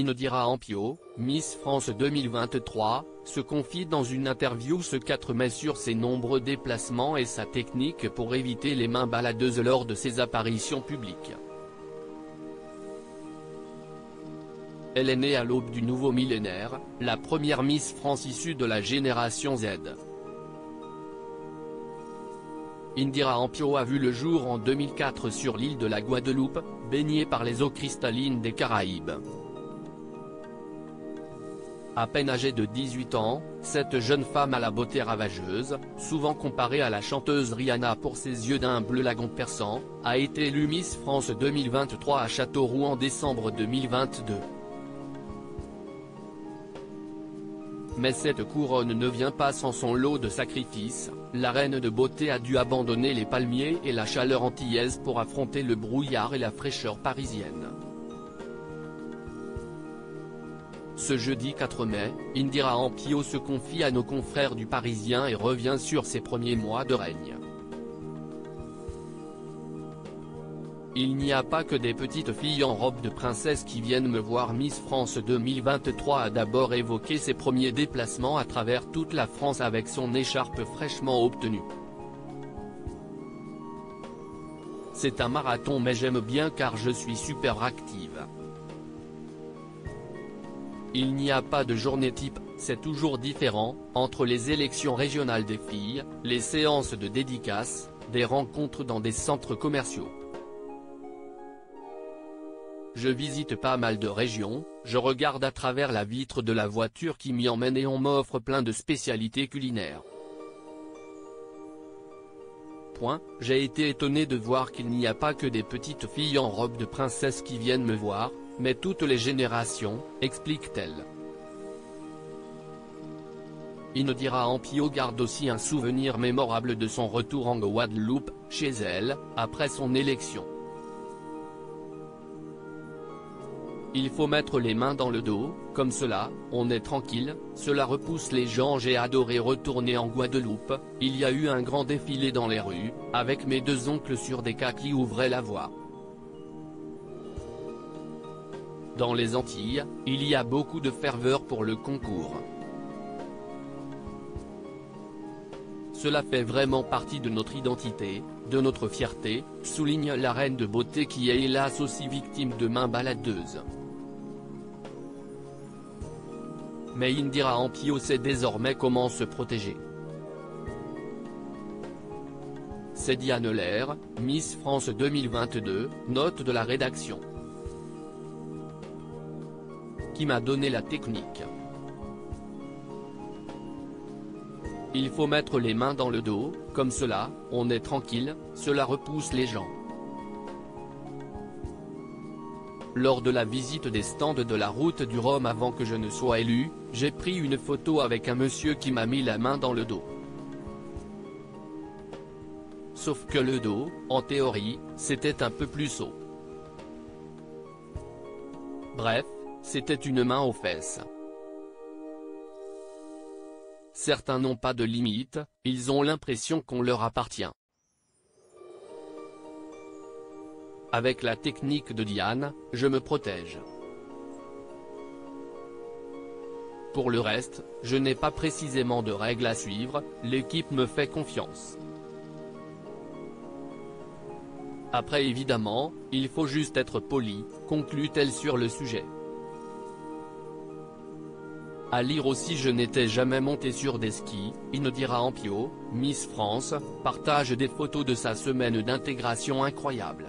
Indira Ampio, Miss France 2023, se confie dans une interview ce 4 mai sur ses nombreux déplacements et sa technique pour éviter les mains baladeuses lors de ses apparitions publiques. Elle est née à l'aube du nouveau millénaire, la première Miss France issue de la génération Z. Indira Ampio a vu le jour en 2004 sur l'île de la Guadeloupe, baignée par les eaux cristallines des Caraïbes. À peine âgée de 18 ans, cette jeune femme à la beauté ravageuse, souvent comparée à la chanteuse Rihanna pour ses yeux d'un bleu lagon perçant, a été élue Miss France 2023 à Châteauroux en décembre 2022. Mais cette couronne ne vient pas sans son lot de sacrifices, la reine de beauté a dû abandonner les palmiers et la chaleur antillaise pour affronter le brouillard et la fraîcheur parisienne. Ce jeudi 4 mai, Indira Ampio se confie à nos confrères du Parisien et revient sur ses premiers mois de règne. Il n'y a pas que des petites filles en robe de princesse qui viennent me voir. Miss France 2023 a d'abord évoqué ses premiers déplacements à travers toute la France avec son écharpe fraîchement obtenue. C'est un marathon mais j'aime bien car je suis super active. Il n'y a pas de journée type, c'est toujours différent, entre les élections régionales des filles, les séances de dédicaces, des rencontres dans des centres commerciaux. Je visite pas mal de régions, je regarde à travers la vitre de la voiture qui m'y emmène et on m'offre plein de spécialités culinaires. J'ai été étonné de voir qu'il n'y a pas que des petites filles en robe de princesse qui viennent me voir, mais toutes les générations, explique-t-elle. Indira Ampio garde aussi un souvenir mémorable de son retour en Guadeloupe, chez elle, après son élection. Il faut mettre les mains dans le dos, comme cela, on est tranquille, cela repousse les gens. J'ai adoré retourner en Guadeloupe, il y a eu un grand défilé dans les rues, avec mes deux oncles sur des cas qui ouvraient la voie. Dans les Antilles, il y a beaucoup de ferveur pour le concours. Cela fait vraiment partie de notre identité, de notre fierté, souligne la reine de beauté qui est hélas aussi victime de mains baladeuses. Mais Indira Ampio sait désormais comment se protéger. C'est Diane Lair, Miss France 2022, note de la rédaction, qui m'a donné la technique. Il faut mettre les mains dans le dos, comme cela, on est tranquille, cela repousse les gens. Lors de la visite des stands de la route du Rhum avant que je ne sois élu, j'ai pris une photo avec un monsieur qui m'a mis la main dans le dos. Sauf que le dos, en théorie, c'était un peu plus haut. Bref, c'était une main aux fesses. Certains n'ont pas de limite, ils ont l'impression qu'on leur appartient. Avec la technique de Diane, je me protège. Pour le reste, je n'ai pas précisément de règles à suivre, l'équipe me fait confiance. Après évidemment, il faut juste être poli, conclut-elle sur le sujet. À lire aussi je n'étais jamais montée sur des skis, Indira Ampio, Miss France, partage des photos de sa semaine d'intégration incroyable.